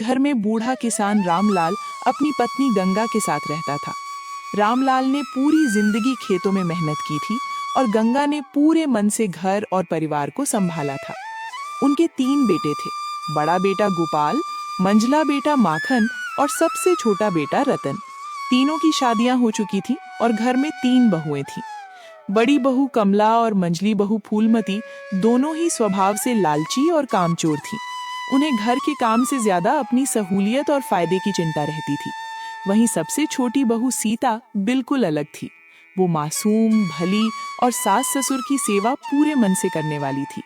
घर में बूढ़ा किसान रामलाल अपनी पत्नी गंगा के साथ रहता था। रामलाल ने पूरी जिंदगी खेतों में मेहनत की थी और गंगा ने पूरे मन से घर और परिवार को संभाला था। उनके 3 बेटे थे, बड़ा बेटा गोपाल, मंझला बेटा माखन और सबसे छोटा बेटा रतन। तीनों की शादियां हो चुकी थी और घर में 3 बहुएं थीं। बड़ी बहू कमला और मंझली बहू फूलमती दोनों ही स्वभाव से लालची और कामचोर थीं। उन्हें घर के काम से ज्यादा अपनी सहूलियत और फायदे की चिंता रहती थी। वहीं सबसे छोटी बहू सीता बिल्कुल अलग थी। वो मासूम, भली और सास ससुर की सेवा पूरे मन से करने वाली थी।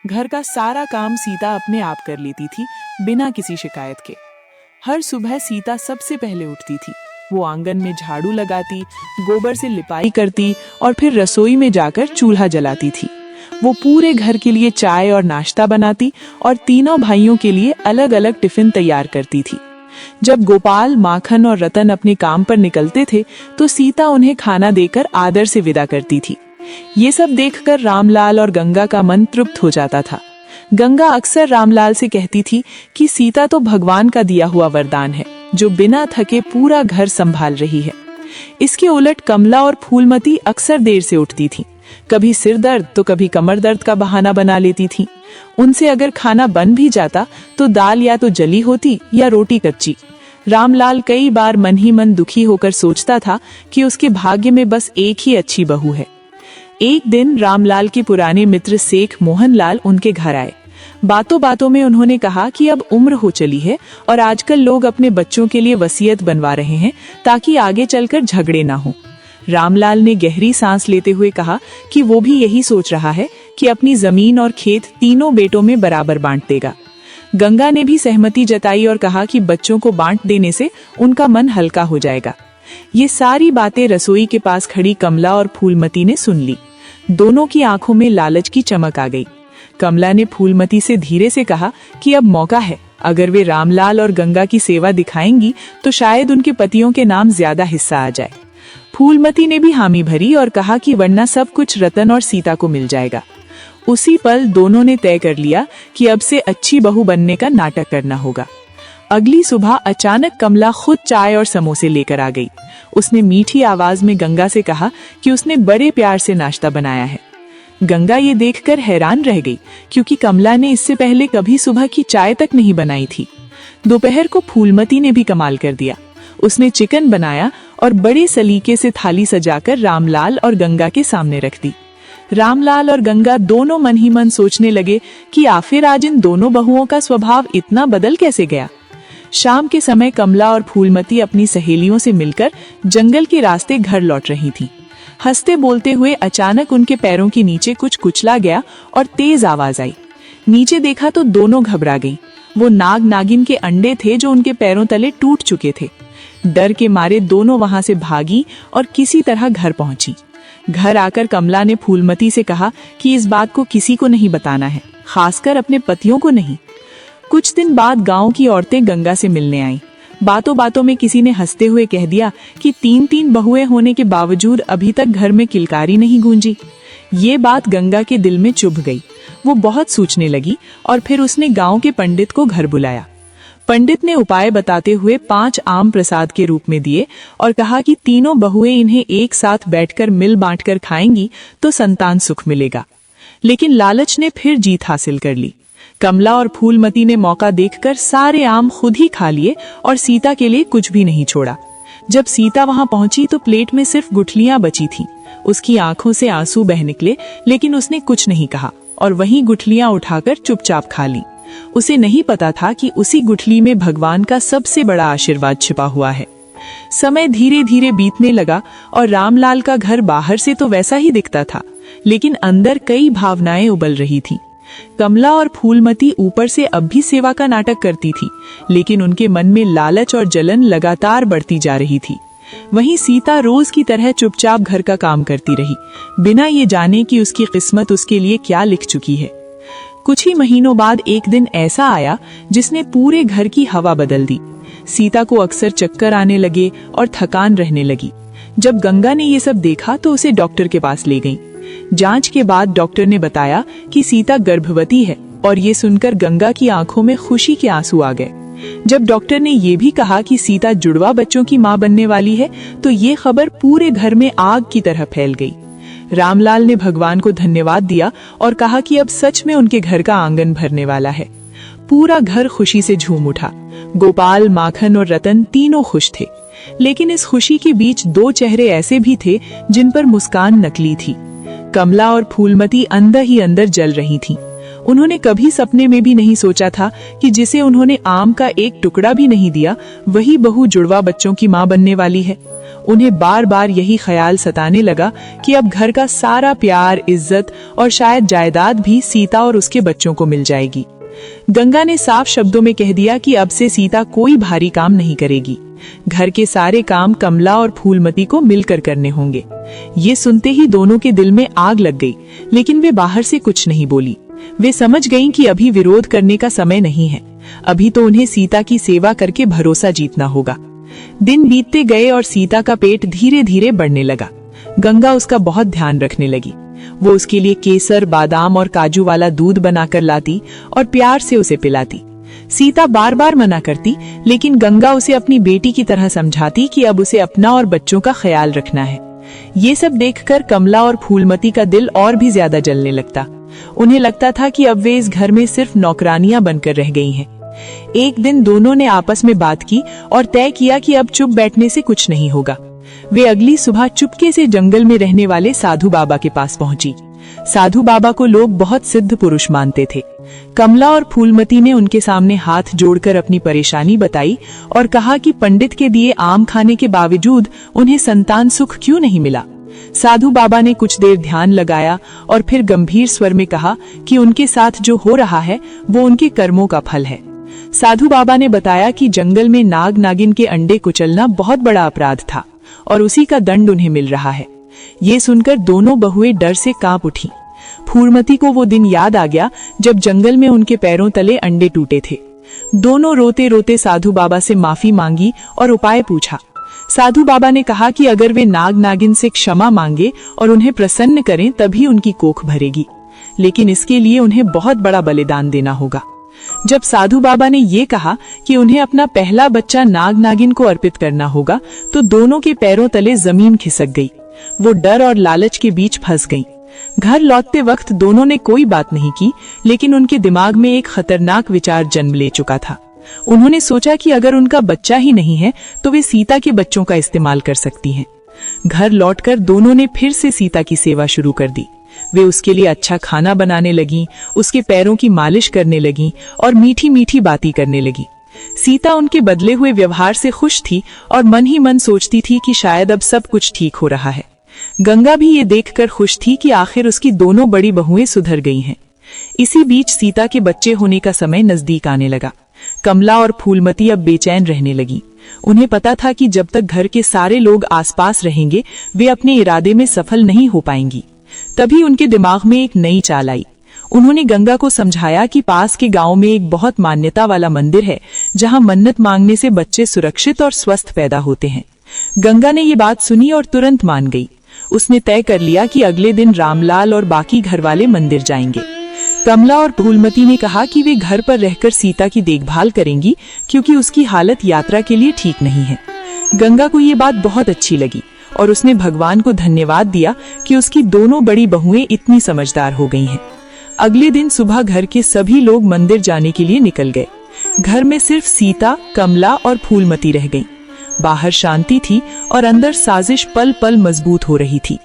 घर का सारा काम सीता अपने आप कर लेती थी, बिना किसी शिकायत के। हर सुबह सीता सबसे पहले उठती थी। वो आंगन में झाड़ू लगाती, गोबर से लिपाई करती और फिर रसोई में जाकर चूल्हा जलाती थी। वो पूरे घर के लिए चाय और नाश्ता बनाती और तीनों भाइयों के लिए अलग अलग टिफिन तैयार करती थी। जब गोपाल, माखन और रतन अपने काम पर निकलते थे तो सीता उन्हें खाना देकर आदर से विदा करती थी। ये सब देखकर रामलाल और गंगा का मन तृप्त हो जाता था। गंगा अक्सर रामलाल से कहती थी कि सीता तो भगवान का दिया हुआ वरदान है, जो बिना थके पूरा घर संभाल रही है। इसके उलट कमला और फूलमती अक्सर देर से उठती थीं। कभी सिर दर्द तो कभी कमर दर्द का बहाना बना लेती थीं। उनसे अगर खाना बन भी जाता तो दाल या तो जली होती या रोटी कच्ची। रामलाल कई बार मन ही मन दुखी होकर सोचता था कि उसके भाग्य में बस एक ही अच्छी बहू है। एक दिन रामलाल के पुराने मित्र शेख मोहनलाल उनके घर आए। बातों बातों में उन्होंने कहा कि अब उम्र हो चली है और आजकल लोग अपने बच्चों के लिए वसीयत बनवा रहे हैं ताकि आगे चलकर झगड़े ना हो। रामलाल ने गहरी सांस लेते हुए कहा कि वो भी यही सोच रहा है कि अपनी जमीन और खेत तीनों बेटों में बराबर बांट देगा। गंगा ने भी सहमति जताई और कहा कि बच्चों को बांट देने से उनका मन हल्का हो जाएगा। ये सारी बातें रसोई के पास खड़ी कमला और फूलमती ने सुन ली। दोनों की आंखों में लालच की चमक आ गई। कमला ने फूलमती से धीरे से कहा कि अब मौका है, अगर वे रामलाल और गंगा की सेवा दिखाएंगी तो शायद उनके पतियों के नाम ज्यादा हिस्सा आ जाए। फूलमती ने भी हामी भरी और कहा कि वरना सब कुछ रतन और सीता को मिल जाएगा। उसी पल दोनों ने तय कर लिया कि अब से अच्छी बहू बनने का नाटक करना होगा। अगली सुबह अचानक कमला खुद चाय और समोसे लेकर आ गई। उसने मीठी आवाज में गंगा से कहा कि उसने बड़े प्यार से नाश्ता बनाया है। गंगा ये देखकर हैरान रह गई, क्योंकि कमला ने इससे पहले कभी सुबह की चाय तक नहीं बनाई थी। दोपहर को फूलमती ने भी कमाल कर दिया। उसने चिकन बनाया और बड़े सलीके से थाली सजाकर रामलाल और गंगा के सामने रख दी। रामलाल और गंगा दोनों मन ही मन सोचने लगे कि आखिर आज इन दोनों बहुओं का स्वभाव इतना बदल कैसे गया। शाम के समय कमला और फूलमती अपनी सहेलियों से मिलकर जंगल के रास्ते घर लौट रही थीं। हंसते बोलते हुए अचानक उनके पैरों के नीचे कुछ कुचला गया और तेज आवाज आई। नीचे देखा तो दोनों घबरा गईं। वो नाग नागिन के अंडे थे जो उनके पैरों तले टूट चुके थे। डर के मारे दोनों वहां से भागी और किसी तरह घर पहुंची। घर आकर कमला ने फूलमती से कहा कि इस बात को किसी को नहीं बताना है, खासकर अपने पतियों को नहीं। कुछ दिन बाद गांव की औरतें गंगा से मिलने आईं। बातों बातों में किसी ने हंसते हुए कह दिया कि 3 बहुएं होने के बावजूद अभी तक घर में किलकारी नहीं गूंजी। ये बात गंगा के दिल में चुभ गई। वो बहुत सोचने लगी और फिर उसने गांव के पंडित को घर बुलाया। पंडित ने उपाय बताते हुए 5 आम प्रसाद के रूप में दिए और कहा कि तीनों बहुएं इन्हें एक साथ बैठकर मिल बांटकर खाएंगी तो संतान सुख मिलेगा। लेकिन लालच ने फिर जीत हासिल कर ली। कमला और फूलमती ने मौका देखकर सारे आम खुद ही खा लिए और सीता के लिए कुछ भी नहीं छोड़ा। जब सीता वहां पहुंची तो प्लेट में सिर्फ गुठलियां बची थीं। उसकी आंखों से आंसू बह निकले, लेकिन उसने कुछ नहीं कहा और वहीं गुठलियां उठाकर चुपचाप खा ली। उसे नहीं पता था कि उसी गुठली में भगवान का सबसे बड़ा आशीर्वाद छिपा हुआ है। समय धीरे धीरे बीतने लगा और रामलाल का घर बाहर से तो वैसा ही दिखता था, लेकिन अंदर कई भावनाएं उबल रही थीं। कमला और फूलमती ऊपर से अब भी सेवा का नाटक करती थी, लेकिन उनके मन में लालच और जलन लगातार बढ़ती जा रही थी। वहीं सीता रोज की तरह चुपचाप घर का काम करती रही, बिना ये जाने कि उसकी किस्मत उसके लिए क्या लिख चुकी है। कुछ ही महीनों बाद एक दिन ऐसा आया जिसने पूरे घर की हवा बदल दी। सीता को अक्सर चक्कर आने लगे और थकान रहने लगी। जब गंगा ने ये सब देखा तो उसे डॉक्टर के पास ले गई। जांच के बाद डॉक्टर ने बताया कि सीता गर्भवती है और ये सुनकर गंगा की आंखों में खुशी के आंसू आ गए। जब डॉक्टर ने ये भी कहा कि सीता जुड़वा बच्चों की मां बनने वाली है, तो ये खबर पूरे घर में आग की तरह फैल गई। रामलाल ने भगवान को धन्यवाद दिया और कहा कि अब सच में उनके घर का आंगन भरने वाला है। पूरा घर खुशी से झूम उठा। गोपाल, माखन और रतन तीनों खुश थे, लेकिन इस खुशी के बीच दो चेहरे ऐसे भी थे जिन पर मुस्कान नकली थी। कमला और फूलमती अंदर ही अंदर जल रही थीं। उन्होंने कभी सपने में भी नहीं सोचा था कि जिसे उन्होंने आम का एक टुकड़ा भी नहीं दिया, वही बहू जुड़वा बच्चों की मां बनने वाली है। उन्हें बार बार यही ख्याल सताने लगा कि अब घर का सारा प्यार, इज्जत और शायद जायदाद भी सीता और उसके बच्चों को मिल जाएगी। गंगा ने साफ शब्दों में कह दिया कि अब से सीता कोई भारी काम नहीं करेगी। घर के सारे काम कमला और फूलमती को मिलकर करने होंगे। ये सुनते ही दोनों के दिल में आग लग गई, लेकिन वे बाहर से कुछ नहीं बोली। वे समझ गईं कि अभी विरोध करने का समय नहीं है। अभी तो उन्हें सीता की सेवा करके भरोसा जीतना होगा। दिन बीतते गए और सीता का पेट धीरे धीरे बढ़ने लगा। गंगा उसका बहुत ध्यान रखने लगी। वो उसके लिए केसर, बादाम और काजू वाला दूध बनाकर लाती और प्यार से उसे पिलाती। सीता बार बार मना करती, लेकिन गंगा उसे अपनी बेटी की तरह समझाती कि अब उसे अपना और बच्चों का ख्याल रखना है। ये सब देखकर कमला और फूलमती का दिल और भी ज्यादा जलने लगता। उन्हें लगता था कि अब वे इस घर में सिर्फ नौकरानियां बनकर रह गई हैं। एक दिन दोनों ने आपस में बात की और तय किया कि अब चुप बैठने से कुछ नहीं होगा। वे अगली सुबह चुपके से जंगल में रहने वाले साधु बाबा के पास पहुंची। साधु बाबा को लोग बहुत सिद्ध पुरुष मानते थे। कमला और फूलमती ने उनके सामने हाथ जोड़कर अपनी परेशानी बताई और कहा कि पंडित के दिए आम खाने के बावजूद उन्हें संतान सुख क्यों नहीं मिला। साधु बाबा ने कुछ देर ध्यान लगाया और फिर गंभीर स्वर में कहा कि उनके साथ जो हो रहा है वो उनके कर्मों का फल है। साधु बाबा ने बताया कि जंगल में नाग नागिन के अंडे कुचलना बहुत बड़ा अपराध था और उसी का दंड उन्हें मिल रहा है। ये सुनकर दोनों बहुएं डर से कांप उठी। फूलमती को वो दिन याद आ गया जब जंगल में उनके पैरों तले अंडे टूटे थे। दोनों रोते रोते साधु बाबा से माफी मांगी और उपाय पूछा। साधु बाबा ने कहा कि अगर वे नाग नागिन से क्षमा मांगे और उन्हें प्रसन्न करें तभी उनकी कोख भरेगी, लेकिन इसके लिए उन्हें बहुत बड़ा बलिदान देना होगा। जब साधु बाबा ने ये कहा कि उन्हें अपना पहला बच्चा नाग नागिन को अर्पित करना होगा, तो दोनों के पैरों तले जमीन खिसक गई। वो डर और लालच के बीच फंस गईं। घर लौटते वक्त दोनों ने कोई बात नहीं की, लेकिन उनके दिमाग में एक खतरनाक विचार जन्म ले चुका था। उन्होंने सोचा कि अगर उनका बच्चा ही नहीं है तो वे सीता के बच्चों का इस्तेमाल कर सकती हैं। घर लौटकर दोनों ने फिर से सीता की सेवा शुरू कर दी। वे उसके लिए अच्छा खाना बनाने लगीं, उसके पैरों की मालिश करने लगीं और मीठी मीठी बातें करने लगीं। सीता उनके बदले हुए व्यवहार से खुश थी और मन ही मन सोचती थी कि शायद अब सब कुछ ठीक हो रहा है। गंगा भी ये देखकर खुश थी कि आखिर उसकी दोनों बड़ी बहुएं सुधर गई हैं। इसी बीच सीता के बच्चे होने का समय नजदीक आने लगा। कमला और फूलमती अब बेचैन रहने लगी। उन्हें पता था कि जब तक घर के सारे लोग आसपास रहेंगे वे अपने इरादे में सफल नहीं हो पाएंगी। तभी उनके दिमाग में एक नई चाल आई। उन्होंने गंगा को समझाया कि पास के गांव में एक बहुत मान्यता वाला मंदिर है जहां मन्नत मांगने से बच्चे सुरक्षित और स्वस्थ पैदा होते हैं। गंगा ने ये बात सुनी और तुरंत मान गई। उसने तय कर लिया कि अगले दिन रामलाल और बाकी घर वाले मंदिर जाएंगे। कमला और फूलमती ने कहा कि वे घर पर रहकर सीता की देखभाल करेंगी क्योंकि उसकी हालत यात्रा के लिए ठीक नहीं है। गंगा को ये बात बहुत अच्छी लगी और उसने भगवान को धन्यवाद दिया कि उसकी दोनों बड़ी बहुएं इतनी समझदार हो गई हैं। अगले दिन सुबह घर के सभी लोग मंदिर जाने के लिए निकल गए। घर में सिर्फ सीता, कमला और फूलमती रह गईं। बाहर शांति थी और अंदर साजिश पल पल मजबूत हो रही थी।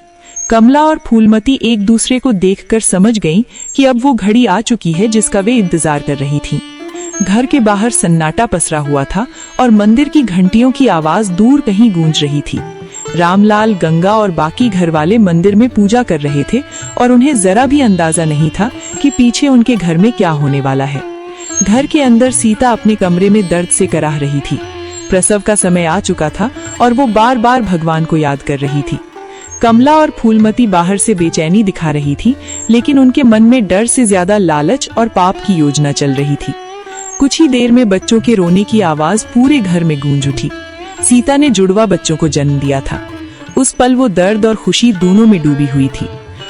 कमला और फूलमती एक दूसरे को देखकर समझ गईं कि अब वो घड़ी आ चुकी है जिसका वे इंतजार कर रही थीं। घर के बाहर सन्नाटा पसरा हुआ था और मंदिर की घंटियों की आवाज दूर कहीं गूंज रही थी। रामलाल, गंगा और बाकी घर वाले मंदिर में पूजा कर रहे थे और उन्हें जरा भी अंदाजा नहीं था कि पीछे उनके घर में क्या होने वाला है। घर के अंदर सीता अपने कमरे में दर्द से कराह रही थी। प्रसव का समय आ चुका था और वो बार बार भगवान को याद कर रही थी। कमला और फूलमती बाहर से बेचैनी दिखा रही थी, लेकिन उनके मन में डर से ज्यादा लालच और पाप की योजना चल रही थी। कुछ ही देर में बच्चों के रोने की आवाज पूरे घर में गूंज उठी। सीता ने जुड़वा बच्चों को जन्म दिया था। उस पल वो दर्द और खुशी दोनों में डूबी हुई थी।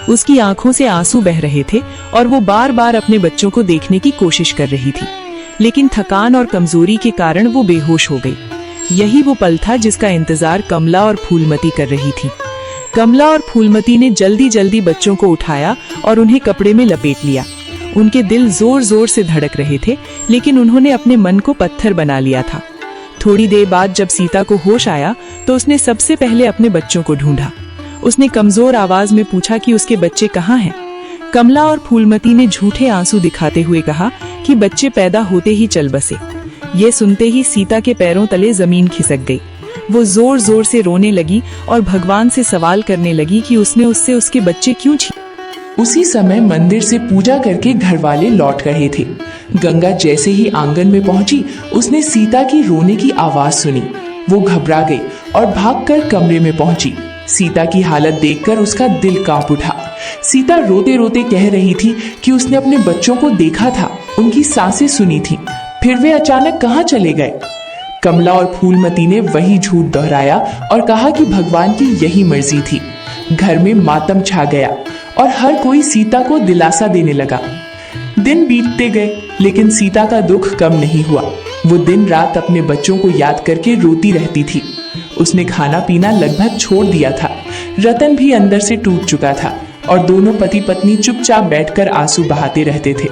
उसकी आंखों से आंसू बह रहे थे और वो बार बार अपने बच्चों को देखने की कोशिश कर रही थी, लेकिन थकान और कमजोरी के कारण वो बेहोश हो गई। यही वो पल था जिसका इंतजार कमला और फूलमती कर रही थी। कमला और फूलमती ने जल्दी जल्दी बच्चों को उठाया और उन्हें कपड़े में लपेट लिया। उनके दिल जोर जोर से धड़क रहे थे, लेकिन उन्होंने अपने मन को पत्थर बना लिया था। थोड़ी देर बाद जब सीता को होश आया तो उसने सबसे पहले अपने बच्चों को ढूंढा। उसने कमजोर आवाज में पूछा कि उसके बच्चे कहाँ हैं। कमला और फूलमती ने झूठे आंसू दिखाते हुए कहा कि बच्चे पैदा होते ही चल बसे। ये सुनते ही सीता के पैरों तले जमीन खिसक गई। वो जोर जोर से रोने लगी और भगवान से सवाल करने लगी कि उसने उससे उसके बच्चे क्यों छीने। उसी समय मंदिर से पूजा करके घर वाले लौट रहे थे। गंगा जैसे ही आंगन में पहुंची, उसने सीता की रोने की आवाज सुनी। वो घबरा गई और भागकर कमरे में पहुंची। सीता की हालत देखकर उसका दिल कांप उठा। सीता रोते रोते कह रही थी कि उसने अपने बच्चों को देखा था, उनकी सांसें सुनी थी, फिर वे अचानक कहाँ चले गए। कमला और फूलमती ने वही झूठ दोहराया और कहा कि भगवान की यही मर्जी थी। घर में मातम छा गया और हर कोई सीता को दिलासा देने लगा। दिन बीतते गए, लेकिन सीता का दुख कम नहीं हुआ। वो दिन रात अपने बच्चों को याद करके रोती रहती थी। उसने खाना पीना लगभग छोड़ दिया था। रतन भी अंदर से टूट चुका था और दोनों पति पत्नी चुपचाप बैठकर आंसू बहाते रहते थे।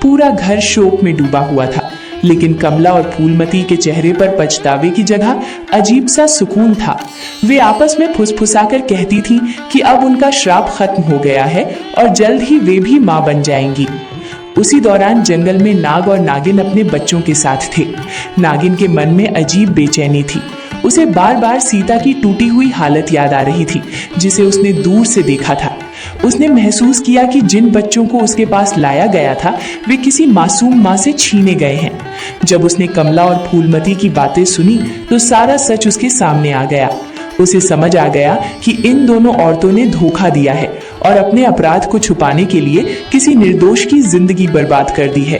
पूरा घर शोक में डूबा हुआ था, लेकिन कमला और फूलमती के चेहरे पर पछतावे की जगह अजीब सा सुकून था। वे आपस में फुसफुसाकर कहती थीं कि अब उनका श्राप खत्म हो गया है और जल्द ही वे भी मां बन जाएंगी। उसी दौरान जंगल में नाग और नागिन अपने बच्चों के साथ थे। नागिन के मन में अजीब बेचैनी थी। उसे बार बार सीता की टूटी हुई हालत याद आ रही थी, जिसे उसने दूर से देखा था। उसने महसूस किया कि जिन बच्चों को उसके पास लाया गया था, वे किसी मासूम माँ से छीने गए हैं। जब उसने कमला और फूलमती की बातें सुनी तो सारा सच उसके सामने आ गया। उसे समझ आ गया कि इन दोनों औरतों ने धोखा दिया है और अपने अपराध को छुपाने के लिए किसी निर्दोष की जिंदगी बर्बाद कर दी है।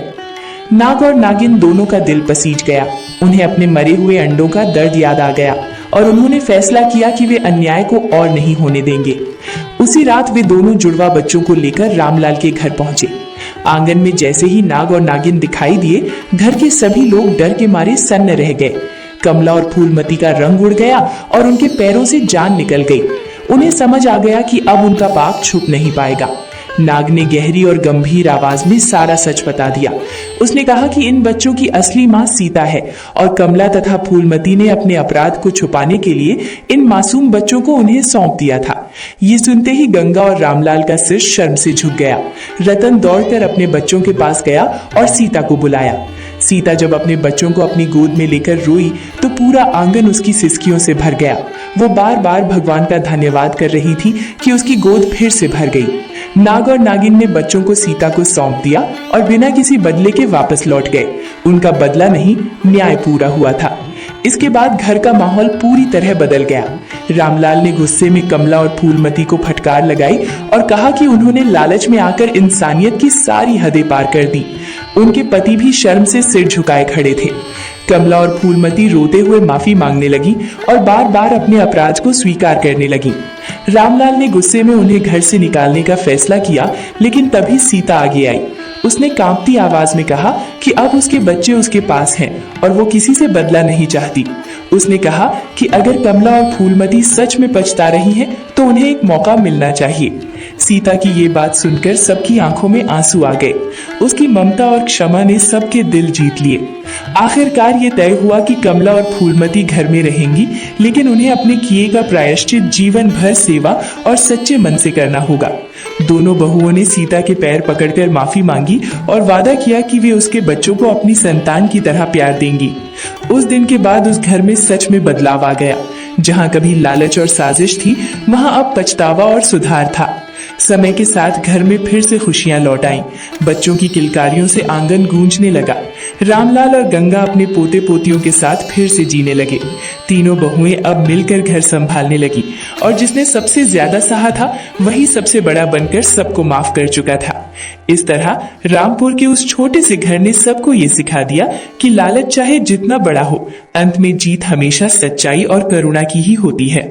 नाग और नागिन दोनों का दिल पसीज गया। उन्हें अपने मरे हुए अंडों का दर्द याद आ गया और उन्होंने फैसला किया कि वे अन्याय को और नहीं होने देंगे। उसी रात वे दोनों जुड़वा बच्चों को लेकर रामलाल के घर पहुंचे। आंगन में जैसे ही नाग और नागिन दिखाई दिए, घर के सभी लोग डर के मारे सन्न रह गए। कमला और फूलमती का रंग उड़ गया और उनके पैरों से जान निकल गई। उन्हें समझ आ गया कि अब उनका पाप छुप नहीं पाएगा। नाग ने गहरी और गंभीर आवाज में सारा सच बता दिया। उसने कहा कि इन बच्चों की असली मां सीता है और कमला तथा फूलमती ने अपने अपराध को छुपाने के लिए इन मासूम बच्चों को उन्हें सौंप दिया था। ये सुनते ही गंगा और रामलाल का सिर शर्म से झुक गया। रतन दौड़कर अपने बच्चों के पास गया और सीता को बुलाया। सीता जब अपने बच्चों को अपनी गोद में लेकर रोई तो पूरा आंगन उसकी सिसकियों से भर गया। वो बार बार भगवान का धन्यवाद कर रही थी कि उसकी गोद फिर से भर गई। नाग और नागिन ने बच्चों को सीता को सौंप दिया और बिना किसी बदले के वापस लौट गए। उनका बदला नहीं, न्याय पूरा हुआ था। इसके बाद घर का माहौल पूरी तरह बदल गया। रामलाल ने गुस्से में कमला और फूलमती को फटकार लगाई और कहा कि उन्होंने लालच में आकर इंसानियत की सारी हदें पार कर दी। उनके पति भी शर्म से सिर झुकाए खड़े थे। कमला और फूलमती रोते हुए माफी मांगने लगी और बार बार अपने अपराध को स्वीकार करने लगी। रामलाल ने गुस्से में उन्हें घर से निकालने का फैसला किया, लेकिन तभी सीता आगे आई। उसने कांपती आवाज में कहा कि अब उसके बच्चे उसके पास हैं और वो किसी से बदला नहीं चाहती। उसने कहा कि अगर कमला और फूलमती सच में पछता रही हैं, तो उन्हें एक मौका मिलना चाहिए। सीता की ये बात सुनकर सबकी आंखों में आंसू आ गए। उसकी ममता और क्षमा ने सबके दिल जीत लिए। आखिरकार ये तय हुआ कि कमला और फूलमती घर में रहेंगी, लेकिन उन्हें अपने किए का प्रायश्चित जीवन भर सेवा और सच्चे मन से करना होगा। दोनों बहुओं ने सीता के पैर पकड़कर माफी मांगी और वादा किया कि वे उसके बच्चों को अपनी संतान की तरह प्यार देंगी। उस दिन के बाद उस घर में सच में बदलाव आ गया। जहाँ कभी लालच और साजिश थी, वहाँ अब पछतावा और सुधार था। समय के साथ घर में फिर से खुशियां लौट आईं। बच्चों की किलकारियों से आंगन गूंजने लगा। रामलाल और गंगा अपने पोते पोतियों के साथ फिर से जीने लगे। तीनों बहुएं अब मिलकर घर संभालने लगी और जिसने सबसे ज्यादा सहा था, वही सबसे बड़ा बनकर सबको माफ कर चुका था। इस तरह रामपुर के उस छोटे से घर ने सबको ये सिखा दिया कि लालच चाहे जितना बड़ा हो, अंत में जीत हमेशा सच्चाई और करुणा की ही होती है।